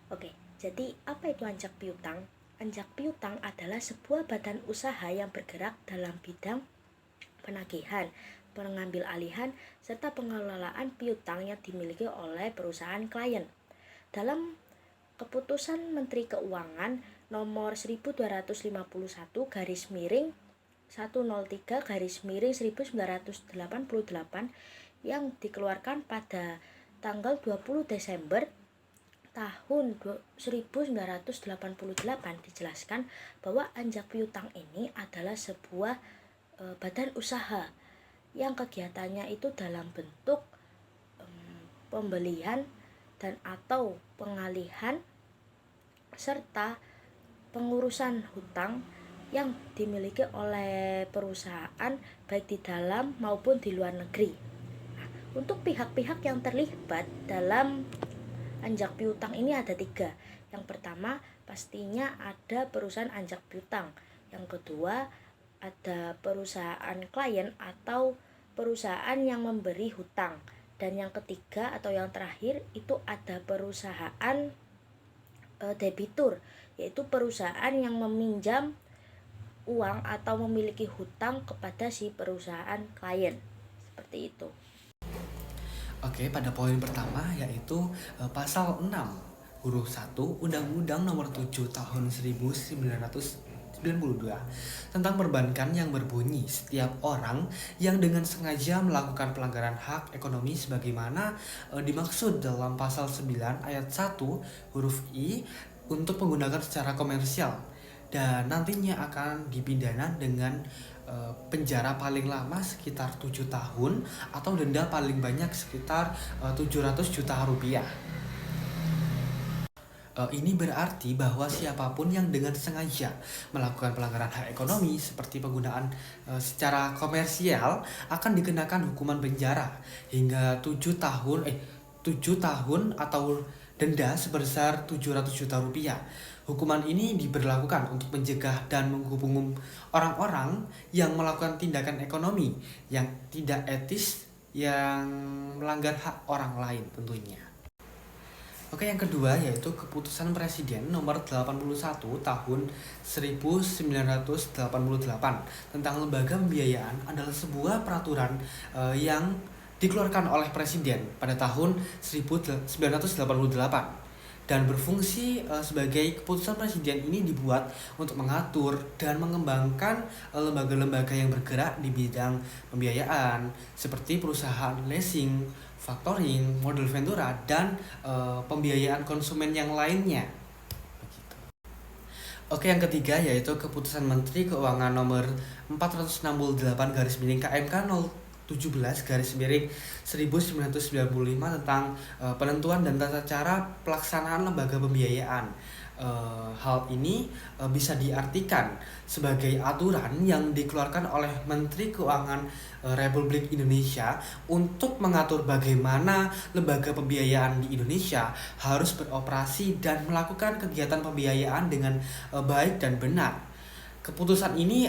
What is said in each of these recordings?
Oke, jadi apa itu anjak piutang? Anjak piutang adalah sebuah badan usaha yang bergerak dalam bidang penagihan, pengambil alihan, serta pengelolaan piutang yang dimiliki oleh perusahaan klien. Dalam keputusan Menteri Keuangan nomor 1251 garis miring 103 garis miring 1988 yang dikeluarkan pada tanggal 20 Desember tahun 1988 dijelaskan bahwa anjak piutang ini adalah sebuah badan usaha yang kegiatannya itu dalam bentuk pembelian dan atau pengalihan serta pengurusan hutang yang dimiliki oleh perusahaan baik di dalam maupun di luar negeri. Nah, untuk pihak-pihak yang terlibat dalam anjak piutang ini ada 3. Yang pertama pastinya ada perusahaan anjak piutang. Yang kedua ada perusahaan klien atau perusahaan yang memberi hutang. Dan yang ketiga atau yang terakhir itu ada perusahaan debitur, yaitu perusahaan yang meminjam uang atau memiliki hutang kepada si perusahaan klien. Seperti itu. Oke, pada poin pertama yaitu pasal 6 huruf 1 Undang-Undang Nomor 7 Tahun 1992 tentang perbankan yang berbunyi setiap orang yang dengan sengaja melakukan pelanggaran hak ekonomi sebagaimana dimaksud dalam pasal 9 ayat 1 huruf I untuk menggunakan secara komersial dan nantinya akan dipidana dengan penjara paling lama sekitar 7 tahun atau denda paling banyak sekitar 700 juta rupiah. Ini berarti bahwa siapapun yang dengan sengaja melakukan pelanggaran hak ekonomi seperti penggunaan secara komersial akan dikenakan hukuman penjara hingga 7 tahun atau denda sebesar 700 juta rupiah. Hukuman ini diberlakukan untuk mencegah dan menghukum orang-orang yang melakukan tindakan ekonomi yang tidak etis yang melanggar hak orang lain tentunya. Oke, yang kedua yaitu Keputusan Presiden nomor 81 tahun 1988 tentang lembaga pembiayaan adalah sebuah peraturan yang dikeluarkan oleh Presiden pada tahun 1988 dan berfungsi sebagai keputusan presiden. Ini dibuat untuk mengatur dan mengembangkan lembaga-lembaga yang bergerak di bidang pembiayaan seperti perusahaan leasing, factoring, modal ventura, dan pembiayaan konsumen yang lainnya. Oke, yang ketiga yaitu Keputusan Menteri Keuangan nomor 468 garis miring KMK 17 garis miring 1995 tentang penentuan dan tata cara pelaksanaan lembaga pembiayaan. Hal ini bisa diartikan sebagai aturan yang dikeluarkan oleh Menteri Keuangan Republik Indonesia untuk mengatur bagaimana lembaga pembiayaan di Indonesia harus beroperasi dan melakukan kegiatan pembiayaan dengan baik dan benar. Keputusan ini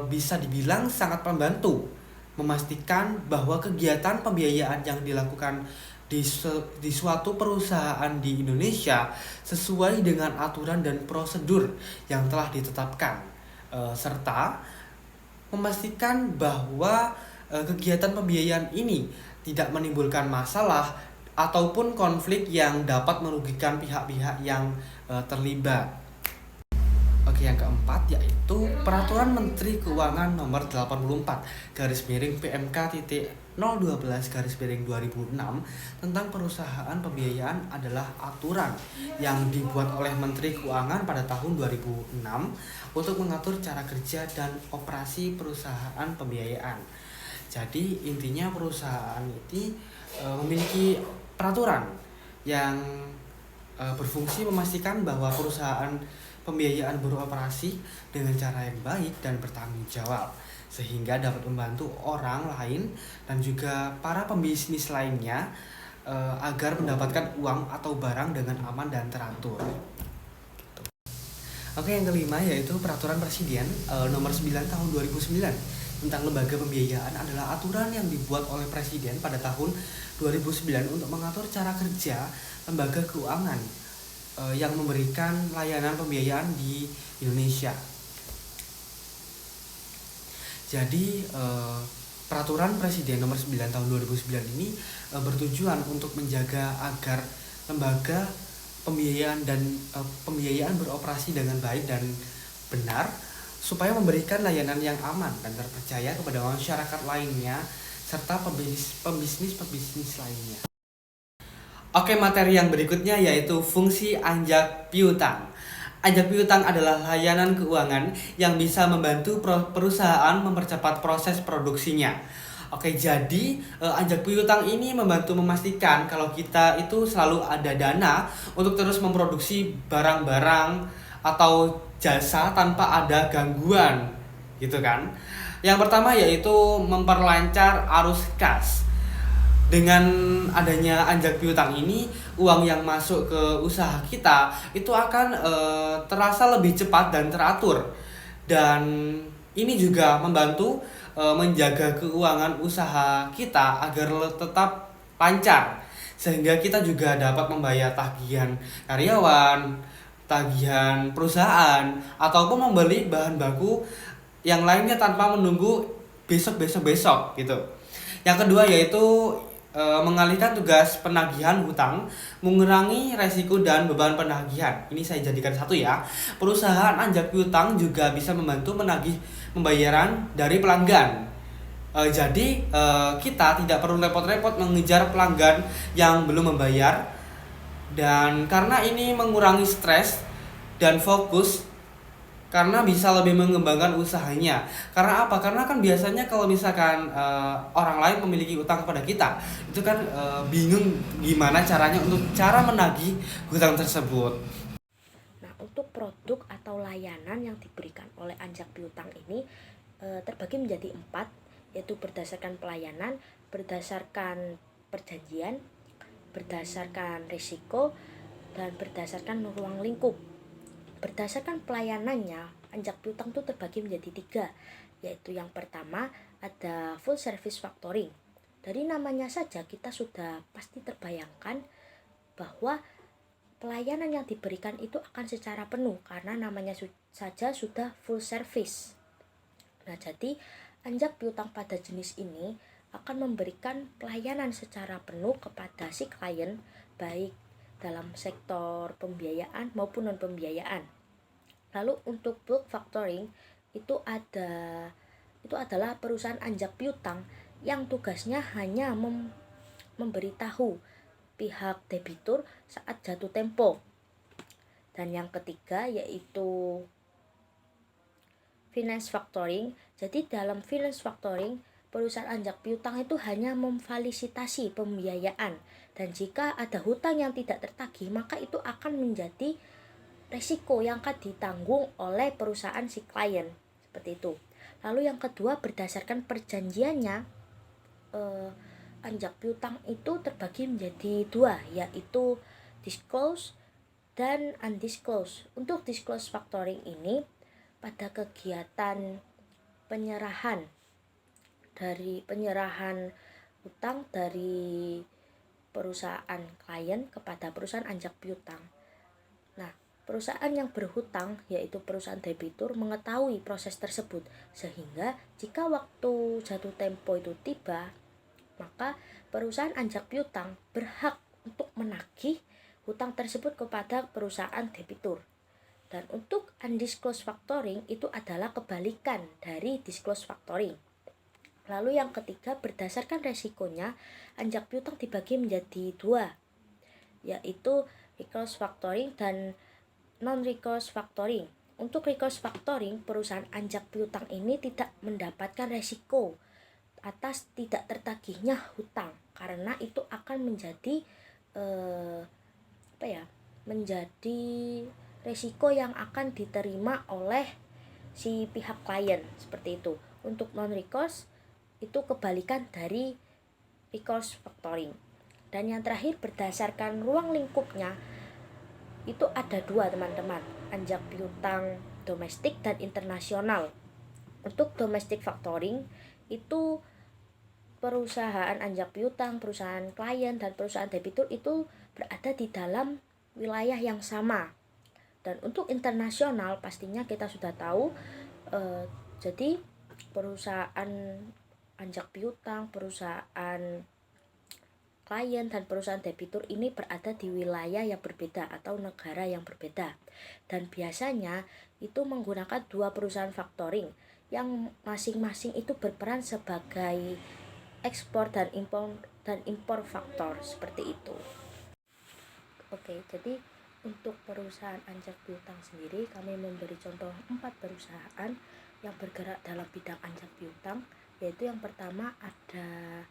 bisa dibilang sangat membantu memastikan bahwa kegiatan pembiayaan yang dilakukan di suatu perusahaan di Indonesia sesuai dengan aturan dan prosedur yang telah ditetapkan, serta memastikan bahwa kegiatan pembiayaan ini tidak menimbulkan masalah ataupun konflik yang dapat merugikan pihak-pihak yang terlibat. Oke, yang keempat yaitu Peraturan Menteri Keuangan Nomor 84 garis miring PMK titik 012 garis miring 2006 tentang perusahaan pembiayaan adalah aturan yang dibuat oleh Menteri Keuangan pada tahun 2006 untuk mengatur cara kerja dan operasi perusahaan pembiayaan. Jadi intinya perusahaan ini memiliki peraturan yang berfungsi memastikan bahwa perusahaan pembiayaan beroperasi dengan cara yang baik dan bertanggung jawab sehingga dapat membantu orang lain dan juga para pembisnis lainnya agar mendapatkan uang atau barang dengan aman dan teratur. Oke, yang kelima yaitu Peraturan Presiden nomor 9 tahun 2009 tentang lembaga pembiayaan adalah aturan yang dibuat oleh Presiden pada tahun 2009 untuk mengatur cara kerja lembaga keuangan yang memberikan layanan pembiayaan di Indonesia. Jadi peraturan Presiden nomor 9 tahun 2009 ini bertujuan untuk menjaga agar lembaga pembiayaan beroperasi dengan baik dan benar supaya memberikan layanan yang aman dan terpercaya kepada masyarakat lainnya serta pebisnis lainnya. Oke, materi yang berikutnya yaitu fungsi anjak piutang. Anjak piutang adalah layanan keuangan yang bisa membantu perusahaan mempercepat proses produksinya. Oke, jadi anjak piutang ini membantu memastikan kalau kita itu selalu ada dana untuk terus memproduksi barang-barang atau jasa tanpa ada gangguan, gitu kan. Yang pertama yaitu memperlancar arus kas. Dengan adanya anjak piutang ini, uang yang masuk ke usaha kita itu akan terasa lebih cepat dan teratur. Dan ini juga membantu menjaga keuangan usaha kita agar tetap lancar. Sehingga kita juga dapat membayar tagihan karyawan, tagihan perusahaan, ataupun membeli bahan baku yang lainnya tanpa menunggu besok gitu. Yang kedua yaitu mengalihkan tugas penagihan hutang, mengurangi resiko dan beban penagihan. Ini saya jadikan satu ya. Perusahaan anjak piutang juga bisa membantu menagih pembayaran dari pelanggan. Jadi kita tidak perlu repot-repot mengejar pelanggan yang belum membayar, dan karena ini mengurangi stres dan fokus karena bisa lebih mengembangkan usahanya. Karena apa? Karena kan biasanya kalau misalkan orang lain memiliki utang kepada kita, itu kan bingung gimana caranya untuk cara menagih hutang tersebut. Nah, untuk produk atau layanan yang diberikan oleh anjak piutang ini terbagi menjadi 4, yaitu berdasarkan pelayanan, berdasarkan perjanjian, berdasarkan risiko, dan berdasarkan ruang lingkup. Berdasarkan pelayanannya, anjak piutang itu terbagi menjadi 3, yaitu yang pertama ada full service factoring. Dari namanya saja kita sudah pasti terbayangkan bahwa pelayanan yang diberikan itu akan secara penuh karena namanya saja sudah full service. Nah, jadi anjak piutang pada jenis ini akan memberikan pelayanan secara penuh kepada si klien, baik dalam sektor pembiayaan maupun non pembiayaan. Lalu untuk bulk factoring itu adalah perusahaan anjak piutang yang tugasnya hanya memberitahu pihak debitur saat jatuh tempo. Dan yang ketiga yaitu finance factoring. Jadi dalam finance factoring, perusahaan anjak piutang itu hanya memfasilitasi pembiayaan, dan jika ada hutang yang tidak tertagih maka itu akan menjadi resiko yang akan ditanggung oleh perusahaan si klien, seperti itu. Lalu yang kedua, berdasarkan perjanjiannya, anjak piutang itu terbagi menjadi 2, yaitu disclose dan undisclosed. Untuk disclose factoring ini pada kegiatan penyerahan hutang dari perusahaan klien kepada perusahaan anjak piutang. Nah, perusahaan yang berhutang yaitu perusahaan debitur mengetahui proses tersebut, sehingga jika waktu jatuh tempo itu tiba, maka perusahaan anjak piutang berhak untuk menagih hutang tersebut kepada perusahaan debitur. Dan untuk undisclosed factoring itu adalah kebalikan dari disclosed factoring. Lalu yang ketiga, berdasarkan resikonya, anjak piutang dibagi menjadi 2, yaitu recourse factoring dan non-recourse factoring. Untuk recourse factoring, perusahaan anjak piutang ini tidak mendapatkan resiko atas tidak tertagihnya hutang, karena itu akan menjadi menjadi resiko yang akan diterima oleh si pihak klien, seperti itu. Untuk non-recourse itu kebalikan dari recourse factoring. Dan yang terakhir, berdasarkan ruang lingkupnya itu ada 2, teman-teman, anjak piutang domestik dan internasional. Untuk domestic factoring itu perusahaan anjak piutang, perusahaan klien, dan perusahaan debitur itu berada di dalam wilayah yang sama. Dan untuk internasional pastinya kita sudah tahu, jadi perusahaan anjak piutang, perusahaan klien dan perusahaan debitur ini berada di wilayah yang berbeda atau negara yang berbeda, dan biasanya itu menggunakan dua perusahaan factoring yang masing-masing itu berperan sebagai ekspor dan impor faktor seperti itu. Oke, jadi untuk perusahaan anjak piutang sendiri, kami memberi contoh 4 perusahaan yang bergerak dalam bidang anjak piutang, yaitu yang pertama ada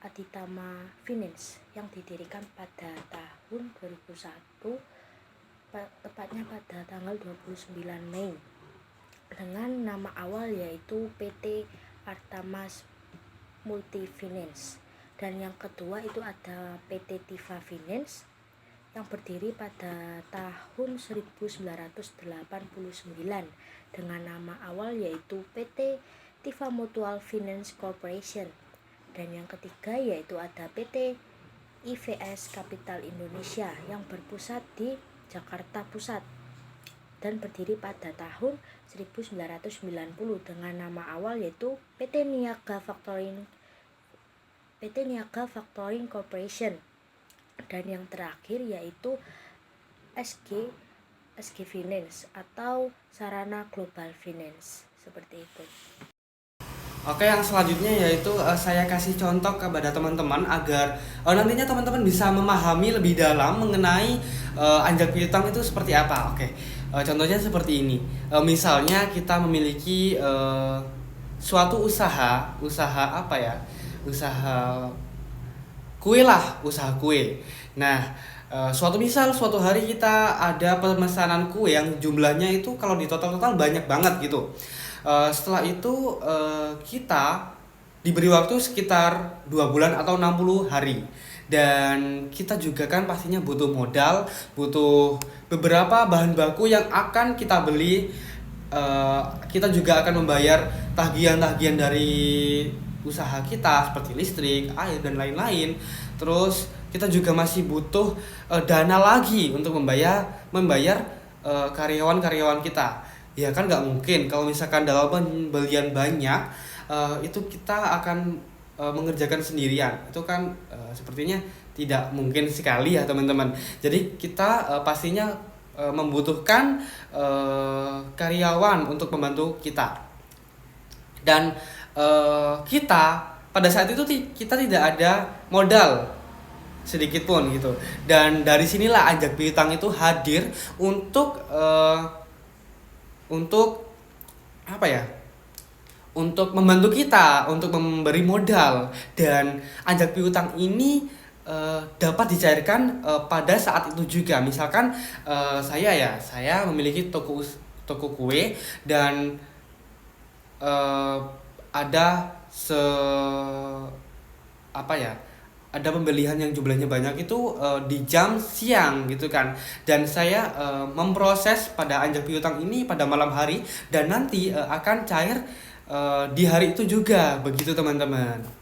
Aditama Finance yang didirikan pada tahun 2001, tepatnya pada tanggal 29 Mei, dengan nama awal yaitu PT Artamas Multifinance. Dan yang kedua itu ada PT Tifa Finance yang berdiri pada tahun 1989 dengan nama awal yaitu PT Tifa Mutual Finance Corporation. Dan yang ketiga yaitu ada PT IVS Capital Indonesia yang berpusat di Jakarta Pusat dan berdiri pada tahun 1990 dengan nama awal yaitu PT Niaga Factoring Corporation. Dan yang terakhir yaitu SG Finance atau Sarana Global Finance, seperti itu. Oke, yang selanjutnya yaitu saya kasih contoh kepada teman-teman agar nantinya teman-teman bisa memahami lebih dalam mengenai anjak piutang itu seperti apa. Oke, contohnya seperti ini. Misalnya kita memiliki suatu usaha apa ya? Usaha kue lah, usaha kue. Nah, suatu hari kita ada pemesanan kue yang jumlahnya itu kalau di total banyak banget gitu. Setelah itu kita diberi waktu sekitar 2 bulan atau 60 hari. Dan kita juga kan pastinya butuh modal, butuh beberapa bahan baku yang akan kita beli. Kita juga akan membayar tagihan-tagihan dari usaha kita seperti listrik, air dan lain-lain. Terus kita juga masih butuh dana lagi untuk membayar karyawan-karyawan kita. Ya kan nggak mungkin kalau misalkan dalam pembelian banyak itu kita akan mengerjakan sendirian. Itu kan sepertinya tidak mungkin sekali ya teman-teman. Jadi kita pastinya membutuhkan karyawan untuk membantu kita. Dan kita pada saat itu kita tidak ada modal sedikit pun gitu. Dan dari sinilah anjak piutang itu hadir untuk apa ya? Untuk membantu kita, untuk memberi modal. Dan anjak piutang ini dapat dicairkan pada saat itu juga. Misalkan saya memiliki toko kue dan ada ada pembelian yang jumlahnya banyak itu di jam siang gitu kan. Dan saya memproses pada anjak piutang ini pada malam hari dan nanti akan cair di hari itu juga, begitu teman-teman.